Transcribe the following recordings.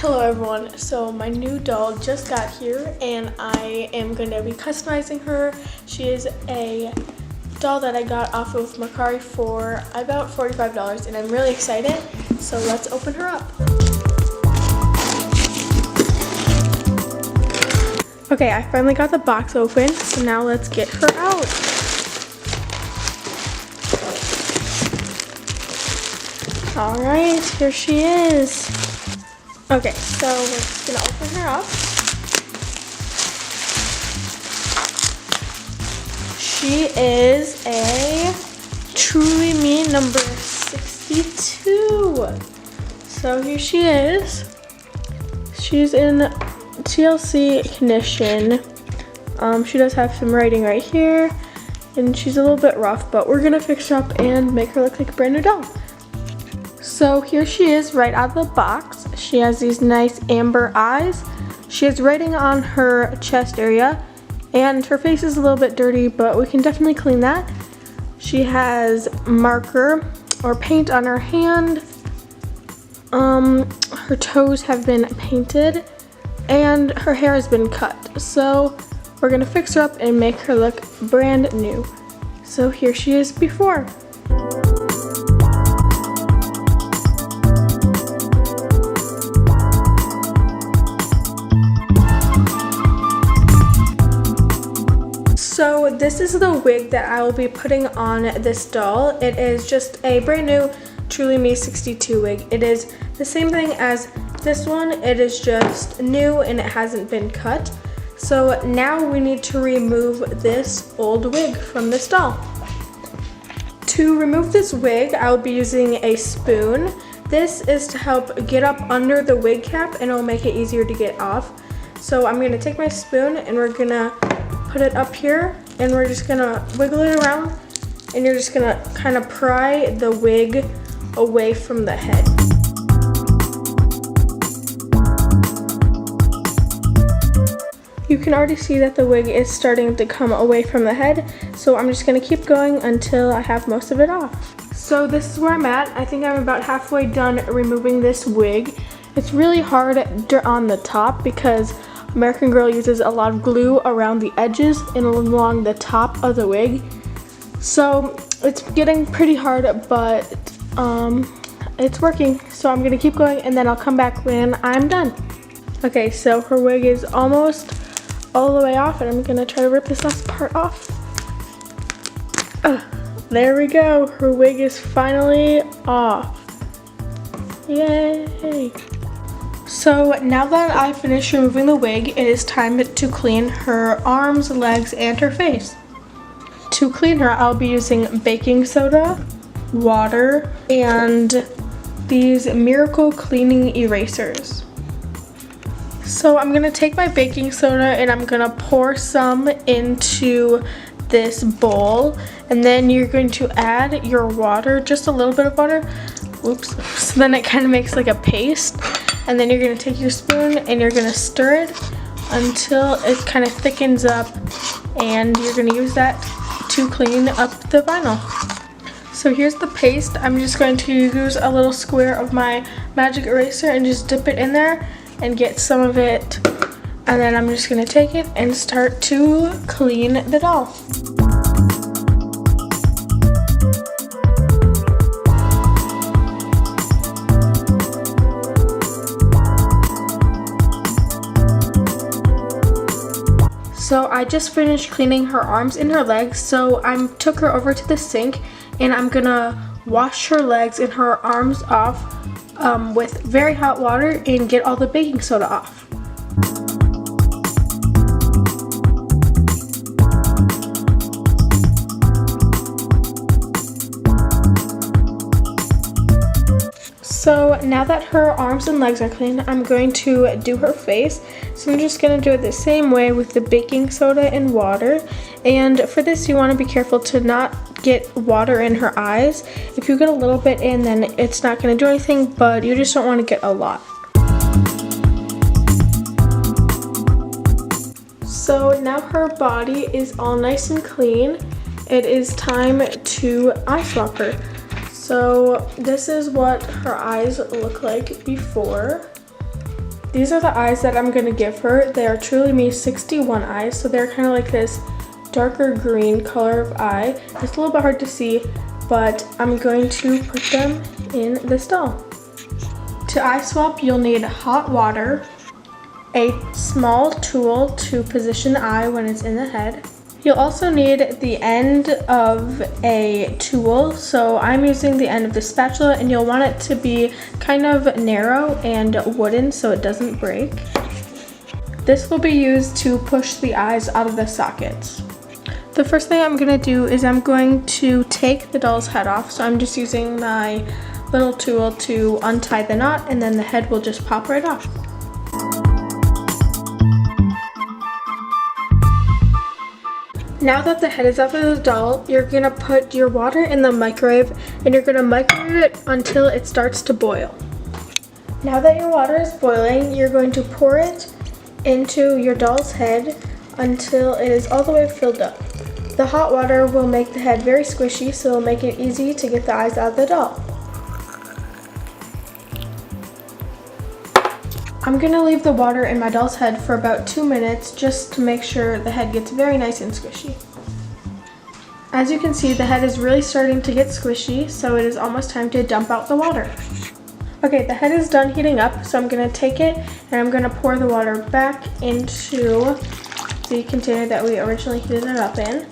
Hello everyone, so my new doll just got here and I am going to be customizing her. She is a doll that I got off of Mercari for about $45 and I'm really excited, so let's open her up. Okay, I finally got the box open, so now let's get her out. Alright, here she is. Okay, so we're just gonna open her up. She is a Truly Me number 62. So here she is. She's in TLC condition. She does have some writing right here, and she's a little bit rough, but we're gonna fix her up and make her look like a brand new doll. So here she is right out of the box. She has these nice amber eyes. She has writing on her chest area and her face is a little bit dirty, but we can definitely clean that. She has marker or paint on her hand. Her toes have been painted and her hair has been cut. So we're gonna fix her up and make her look brand new. So here she is before. So this is the wig that I will be putting on this doll. It is just a brand new Truly Me 62 wig. It is the same thing as this one. It is just new and it hasn't been cut. So now we need to remove this old wig from this doll. To remove this wig, I'll be using a spoon. This is to help get up under the wig cap and it'll make it easier to get off. So I'm gonna take my spoon and we're gonna put it up here and we're just gonna wiggle it around and you're just gonna kind of pry the wig away from the head. You can already see that the wig is starting to come away from the head, so I'm just gonna keep going until I have most of it off. So this is where I'm at. I think I'm about halfway done removing this wig. It's really hard on the top because American Girl uses a lot of glue around the edges and along the top of the wig. So it's getting pretty hard, but it's working. So I'm gonna keep going and then I'll come back when I'm done. Okay, so her wig is almost all the way off and I'm gonna try to rip this last part off. There we go, her wig is finally off. Yay! So now that I finished removing the wig, it is time to clean her arms, legs, and her face. To clean her, I'll be using baking soda, water, and these Miracle Cleaning Erasers. So I'm gonna take my baking soda and I'm gonna pour some into this bowl, and then you're going to add your water, just a little bit of water. Oops. So then it kind of makes like a paste. And then you're gonna take your spoon and you're gonna stir it until it kind of thickens up, and you're gonna use that to clean up the vinyl. So here's the paste. I'm just going to use a little square of my magic eraser and just dip it in there and get some of it. And then I'm just gonna take it and start to clean the doll. So I just finished cleaning her arms and her legs, so I took her over to the sink and I'm gonna wash her legs and her arms off with very hot water and get all the baking soda off. So now that her arms and legs are clean, I'm going to do her face. So I'm just gonna do it the same way with the baking soda and water. And for this, you wanna be careful to not get water in her eyes. If you get a little bit in, then it's not gonna do anything, but you just don't wanna get a lot. So now her body is all nice and clean. It is time to eye swap her. So this is what her eyes look like before. these are the eyes that I'm going to give her. They are Truly Me 61 eyes, so they're kind of like this darker green color of eye. It's a little bit hard to see, but I'm going to put them in this doll. To eye swap, you'll need hot water, a small tool to position the eye when it's in the head. You'll also need the end of a tool, so I'm using the end of the spatula, and you'll want it to be kind of narrow and wooden so it doesn't break. This will be used to push the eyes out of the sockets. The first thing I'm going to do is I'm going to take the doll's head off, so I'm just using my little tool to untie the knot, and then the head will just pop right off. Now that the head is off of the doll, you're gonna put your water in the microwave and you're gonna microwave it until it starts to boil. Now that your water is boiling, you're going to pour it into your doll's head until it is all the way filled up. The hot water will make the head very squishy, so it'll make it easy to get the eyes out of the doll. I'm gonna leave the water in my doll's head for about 2 minutes just to make sure the head gets very nice and squishy. As you can see, the head is really starting to get squishy, so it is almost time to dump out the water. Okay, the head is done heating up, so I'm gonna take it and I'm gonna pour the water back into the container that we originally heated it up in.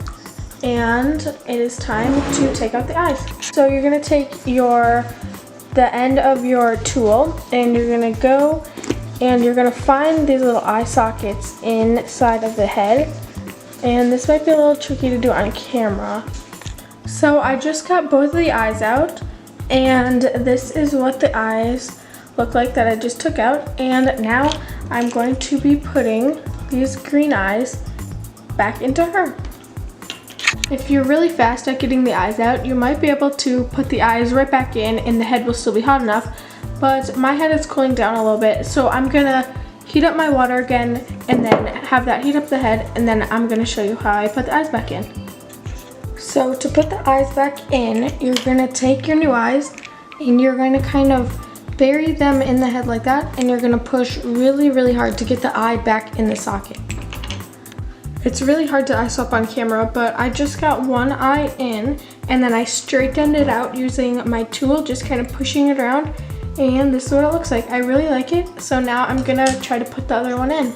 And it is time to take out the eyes. So you're gonna take the end of your tool and you're gonna go and you're gonna find these little eye sockets inside of the head. And this might be a little tricky to do on camera. So I just got both of the eyes out, and this is what the eyes look like that I just took out. And now I'm going to be putting these green eyes back into her. If you're really fast at getting the eyes out, you might be able to put the eyes right back in and the head will still be hot enough. But my head is cooling down a little bit, so I'm gonna heat up my water again and then have that heat up the head, and then I'm gonna show you how I put the eyes back in. So to put the eyes back in, you're gonna take your new eyes and you're going to kind of bury them in the head like that, and you're gonna push really, really hard to get the eye back in the socket. It's really hard to eye swap on camera, but I just got one eye in and then I straightened it out using my tool, just kind of pushing it around. And this is what it looks like. I really like it. So now I'm gonna try to put the other one in.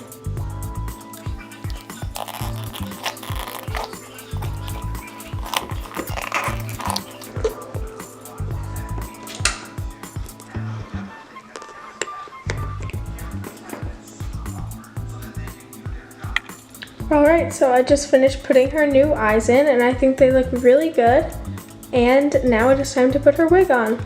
Alright, so I just finished putting her new eyes in and I think they look really good. And now it is time to put her wig on.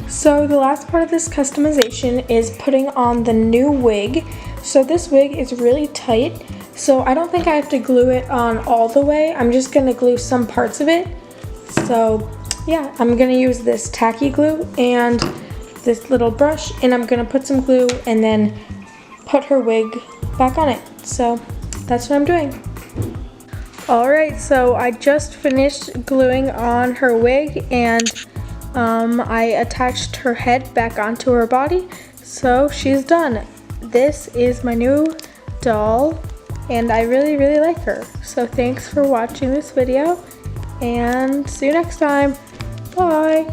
So the last part of this customization is putting on the new wig. So this wig is really tight, so I don't think I have to glue it on all the way. I'm just gonna glue some parts of it. So yeah, I'm gonna use this tacky glue and this little brush, and I'm gonna put some glue and then put her wig back on it. So that's what I'm doing. Alright, so I just finished gluing on her wig, and I attached her head back onto her body, so she's done. This is my new doll, and I really, really like her. So thanks for watching this video, and see you next time. Bye!